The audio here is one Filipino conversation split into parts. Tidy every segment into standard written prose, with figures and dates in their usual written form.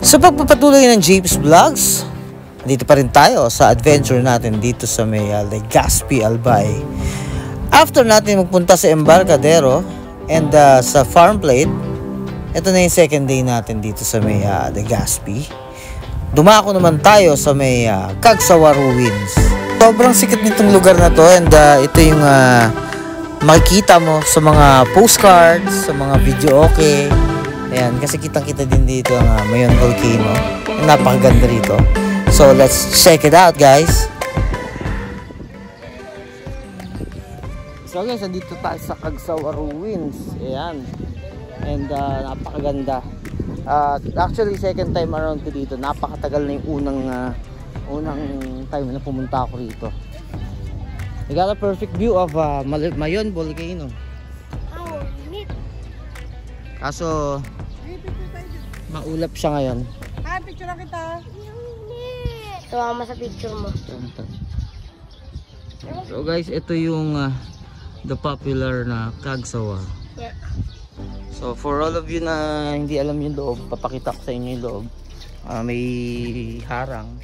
Sa pagpapatuloy ng James Vlogs, dito pa rin tayo sa adventure natin dito sa may Legazpi, Albay. After natin magpunta sa Embarcadero and sa farm plate, ito na yung second day natin dito sa may Legazpi. Dumako naman tayo sa may Cagsawa Ruins. Sobrang sikat nitong lugar na to, and ito yung makikita mo sa mga postcards, sa mga video okay. Ayan, kasi kitang-kita din dito ang Mayon Volcano. Napakaganda rito. So, let's check it out, guys. So, guys, nandito tayo sa Cagsawa Ruins. Ayan. And, napakaganda. Actually, second time around ko dito. Napakatagal na yung unang time na pumunta ako rito. We got a perfect view of Mayon Volcano. Oh, neat. Kaso, maulap siya ngayon. Picture na kita. Tuwa mo sa picture mo. So guys, ito yung the popular na Cagsawa. Yeah. So for all of you na hindi alam yung loob, papakita ko sa inyo yung loob. May harang.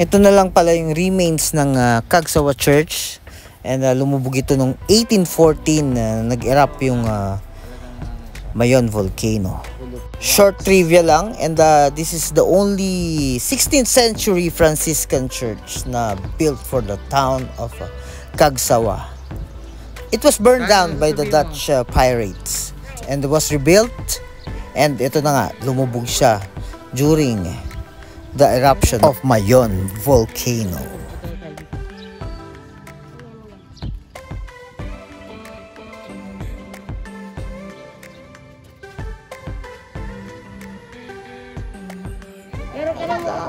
Ito na lang pala yung remains ng Cagsawa Church. And lumubog ito noong 1814 nag-erupt yung Mayon Volcano. Short trivia lang, and this is the only 16th century Franciscan church na built for the town of Cagsawa. It was burned down by the Dutch pirates and was rebuilt, and ito na nga, lumubog siya during the eruption of Mayon Volcano.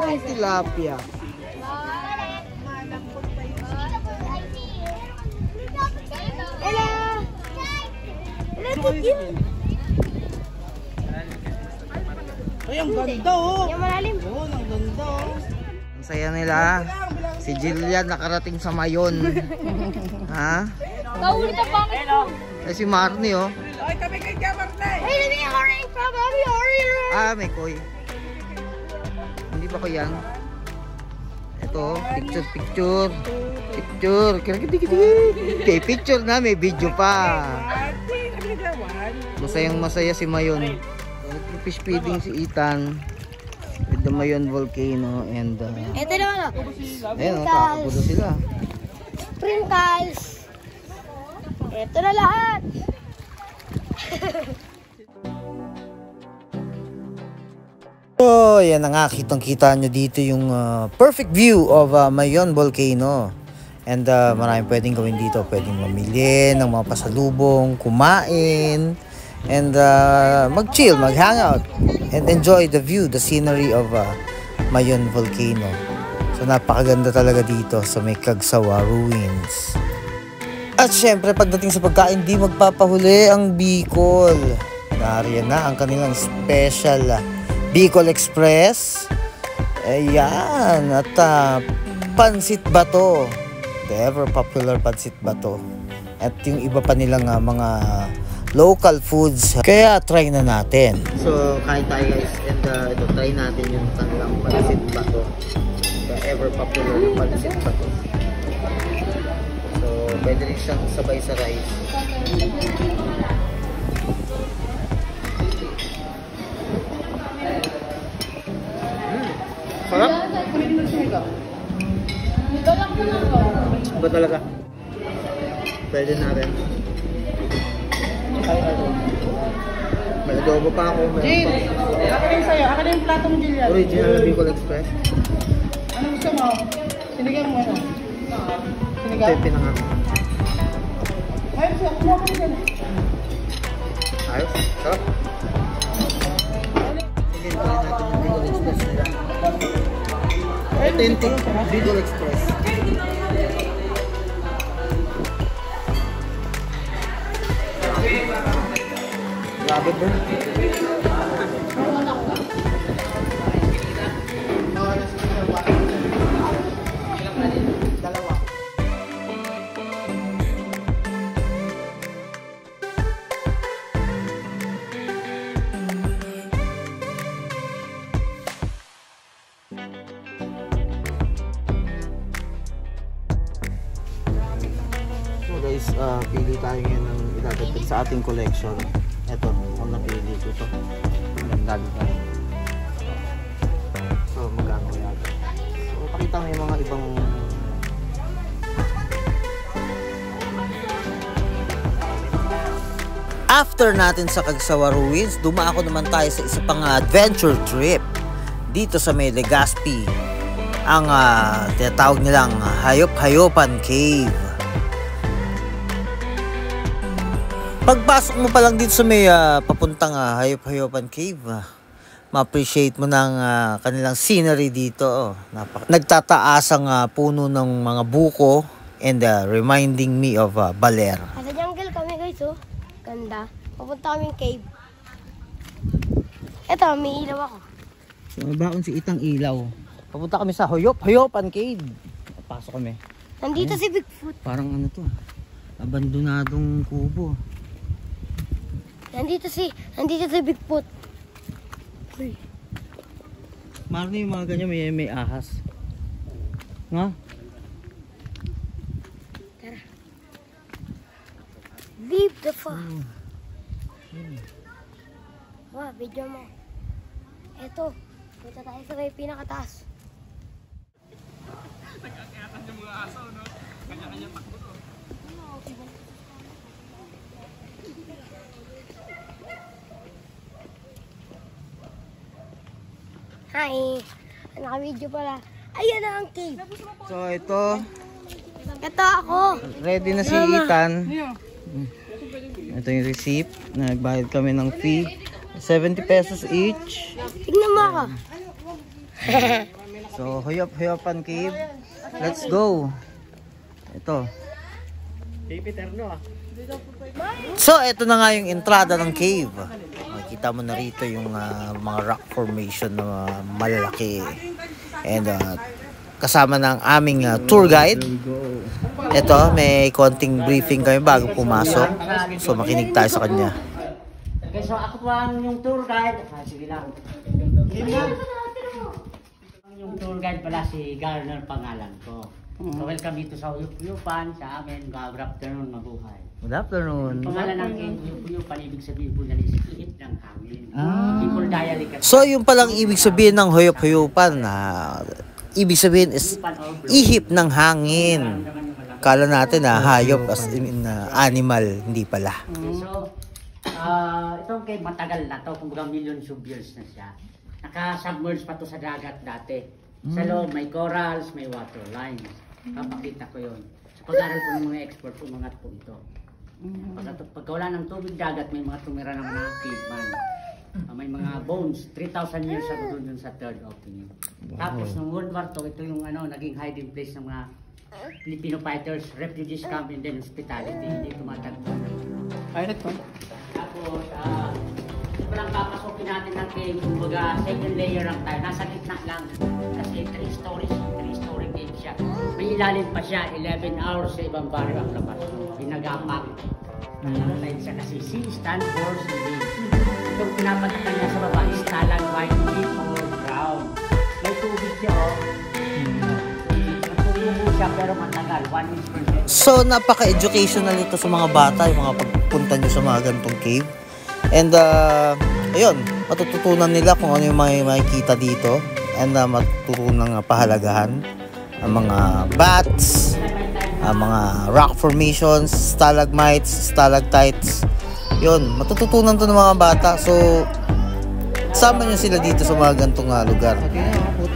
Ang tilapia. Ay, ang ganda oh. Yung malalim. Oo, ang ganda oh. Ang saya nila. Si Jillian nakarating sa Mayon. Ha? Kaulit ang pangit mo. Eh si Marnie oh. Ay, kami kay Marnie. Ay, hindi ako rin pa. May koy. Hindi ba ko yan? Ito, picture. Okay, picture na, may video pa. Masayang-masaya si Mayon. Fish feeding si Ethan with the Mayon Volcano, and ito naman ayun, kakapulo sila. Sprinkles. Ito na lahat. So, yan na nga, kitang-kita nyo dito yung perfect view of Mayon Volcano. And maraming pwedeng gawin dito. Pwedeng mamili ng mga pasalubong, kumain, and mag-chill, mag-hangout, and enjoy the view, the scenery of Mayon Volcano. So, napakaganda talaga dito sa may Cagsawa Ruins. At syempre, pagdating sa pagkain, di magpapahuli ang Bicol. Nariyan na ang kanilang special Bicol Express. Ayan. At Pansit Bato. The ever popular Pansit Bato. At yung iba pa nilang mga local foods. Kaya try na natin. So kain tayo guys. And ito try natin yung kanilang Pansit Bato. The ever popular Pansit Bato. So pwede rin siyang sabay sa rice. Sarap? Ba talaga? Pwede na rin. May adobo pa ako. Jill, akin sa'yo. Akin yung platong Jillian. Original na Bicol Express. Ano gusto mo? Sinigang mo na. Sinigang? Ito na nga. Ayos, kumuha ko dyan. Ayos? Sarap? Sige, try natin yung Bicol Express nila. Authentic Bicol Express. Grabe bro. pili tayo ngayon ng idadagdag sa ating collection. Ito, ang napili ko ito. Ganda dito. So, magkano yan? So, pakita mo yung mga ibang after natin sa Cagsawa Ruins, dumako naman tayo sa isa pang adventure trip dito sa may Legazpi. Ang tinatawag nilang Hayop-Hayopan Cave. Pagpasok mo pa lang dito sa may papuntang Hayop-Hayopan Cave, ma-appreciate mo ng kanilang scenery dito. Nagtataas ang puno ng mga buko and reminding me of Baler. Sa jungle kami guys, oh. Ganda. Papunta kaming cave. Eto, may ilaw ako. So, baon si Itang ilaw. Papunta kami sa Hayop-Hayopan Cave. Pasok kami. Nandito si Bigfoot. Parang ano to, abandonadong kubo. Nandito si Bigfoot. Uy. Mahal na yung mga ganyan, may ahas. Nga? Tara. Beep the fuck. Wow, video mo. Eto, punta tayo sa may pinakataas. Nagkakayatan yung mga aso, no? Kanya-kanya takbo, no? Hi! Naka-video pala. Ayan na ang cave. So ito, Ito ako. ready na si Ethan. Ito yung receipt. Nagbayad kami ng fee. 70 pesos each. Tignan mo ako. So, Hayop-Hayopan Cave. Let's go. Ito. So, ito na nga yung entrada ng cave. Makikita mo na rito yung mga rock formation na malalaki. And kasama ng aming tour guide. Ito, may konting briefing kami bago pumasok. So, makinig tayo sa kanya. Okay, so ako po yung tour guide. Sige lang. Yung tour guide pala si Garner pangalan ko. So welcome dito sa Hayop-Hayopan sa amin. Good afternoon, mabuhay. Good afternoon. Pangalan ng Hayop-Hayopan, ibig sabihin po niya is ihip ng hangin. People diary kasi. So, yung palang ibig sabihin ng Hayop-Hayopan, ibig sabihin is ihip ng hangin. Kala natin hayop as in animal, hindi pala. Okay, so itong cave matagal na to, kumbaga millions of years na siya. Naka-submerge pa to sa dagat dati. Sa loob may corals, may water lines. Papakita ko yun. Sa pag-aral po ng mga expert, umangat po ito. Pagka wala ng tubig dagat, may mga tumira ng mga caveman. May mga bones, 3,000 years ago doon sa third opening. Tapos nung World War II, ito yung naging hiding place ng mga Filipino fighters, refugees camp, and then hospitality. Hindi tumatagpo. Ay, ito. Tapos, ito lang papasokin natin ng cave. Kumbaga, second layer lang tayo. Nasa gitna lang. Kasi 3 story cave siya. May ilalim pa siya. 11 hours sa ibang barrio ang labas. Pinagapak. Tayo siya kasi C stand for ceiling. Itong pinapatakan niya sa baba, stalagmite, deep or ground. May tubig siya, Natulungo siya pero matagal. 1 inch per day. So, napaka-educational ito sa mga bata, yung mga pagpunta nyo sa mga ganitong cave. And, ayun, matututunan nila kung ano yung makikita dito. And matututunan pahalagahan ang mga bats, ang mga rock formations, stalagmites, stalactites. Yun, matututunan to ng mga bata. So, sama nyo sila dito sa mga gantong lugar.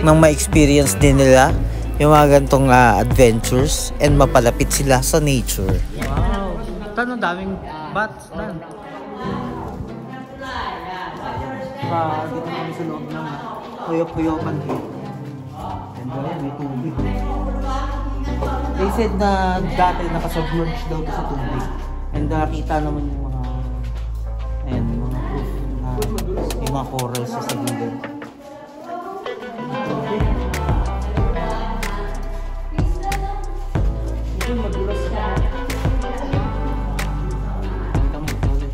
Nang ma-experience din nila yung mga gantong adventures and mapalapit sila sa nature. Wow! Tanong daming bats na. Dito kami sa loob ng Hayop-Hayopan Cave. And may tubig. They said na dati nakasubmerge daw to sa tubig. And nakita naman yung mga proof na yung mga corals sa gilid. Ito madulas na. Ito madulas.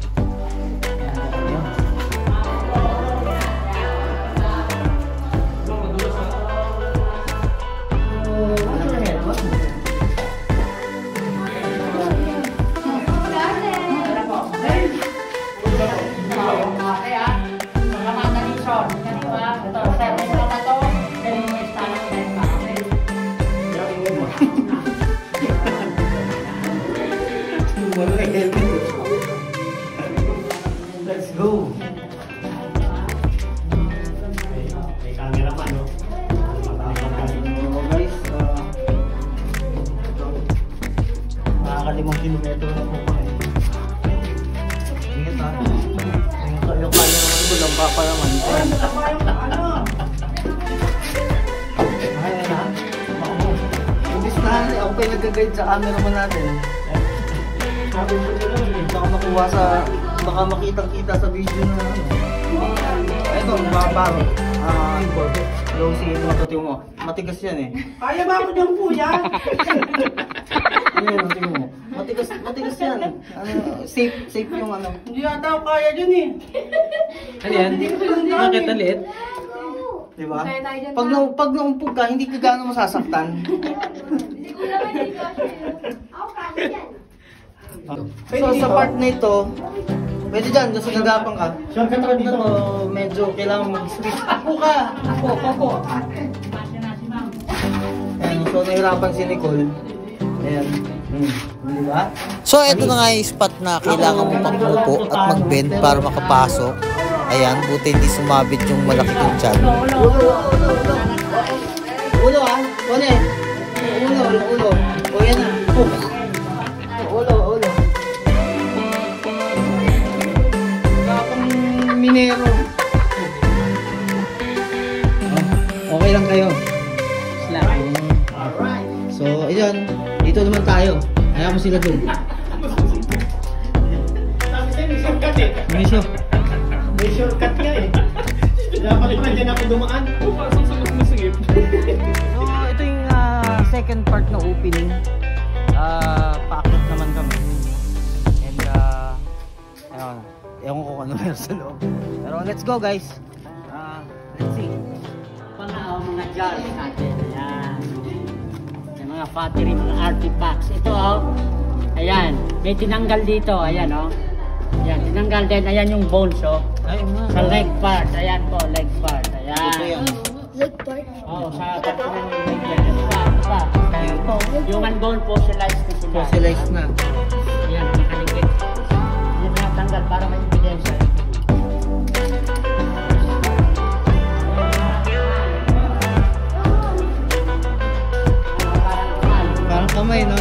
yung nag-guide sa cameraman natin. Baka makuha sa, baka makitang-kita sa video na ano. Ito, mababaro. Low seal, matutin mo. Matigas yan eh. Kaya ba ako ng kuya? Ayan, tingnan mo. Matigas yan. Ano, safe yung ano. Hindi ata ako kaya dyan eh. Ano yan? Bakit talit? Diba? Pag naumpog ka, hindi ka gaano masasaktan. So sa part na ito, pwede dyan, doon sa gagapang ka. Sa part na to, medyo kailangan mag-squeeze. Ako ka! Ako! Ayan, so nahirapan si Nicole. Ayan. Diba? So ito na nga yung spot na kailangan mo pag-upo at mag-bend para makapasok. Ayan, buti hindi sumabit yung malaki kong tiyan. Ulo ah! Ulo! O yan na. Ulo. Kapang minero. Okay lang kayo. So, ayun. Dito naman tayo. Ayaw mo sila dun. May shortcut nga eh. Dapat pa dyan ako dumaan. So, ito yung second part na opening. Paakyat naman kami. And, ewan ko ano meron sa loob. Pero let's go guys. Let's see. Mga jars natin. Ayan. Yung mga pottery, mga artifacts. Ito ayan. May tinanggal dito. Ayan Ayan, tinanggal din. Ayan yung bones sa leg part. Ayan po, leg part. Ayan. Leg part. Sa part ng leg yan. Ito pa. Human bone fossilized na sila. Fossilized na. Ayan, nakaligid. Ayan, natanggal para may ebidensya. Parang kamay, no?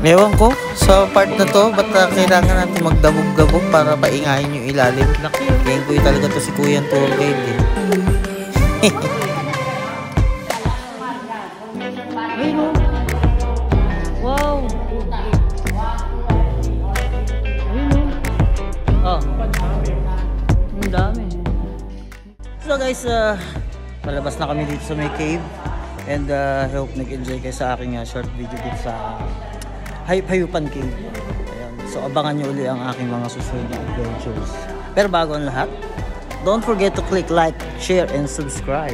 Ewan ko, sa part na to, ba't kailangan natin magdabog-dabog para paingahin yung ilalim? Kaya ko talaga to si Kuya tour guide eh. Ayun o. Wow! Ayun o. Ang dami. So guys, palabas na kami dito sa may cave. And I hope nag-enjoy kayo sa aking short video dito sa Hayupan Cave. Ayan. So abangan nyo uli ang aking mga susunod na adventures. Pero bago ang lahat, don't forget to click like, share, and subscribe.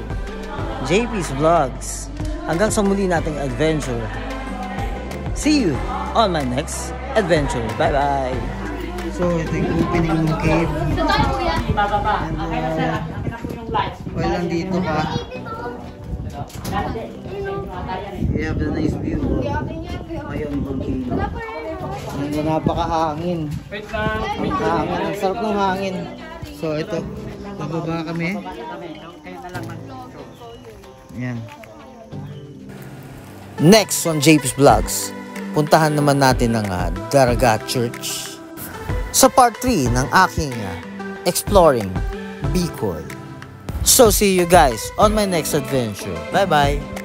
JP's Vlogs. Hanggang sa muli nating adventure. See you on my next adventure. Bye bye! So ito yung opening ng cave. Ibababa. Okay na sir. Akin na po yung lights. Okay lang dito ka. We have a nice view of Mayon Volcano. Napakahangin. Hangin. Ang sarap ng hangin. So ito, bababa kami. Yan. Next on JP's Vlogs, puntahan naman natin ang Daraga Church. Sa part 3 ng aking Exploring Bicol. So see you guys on my next adventure. Bye bye!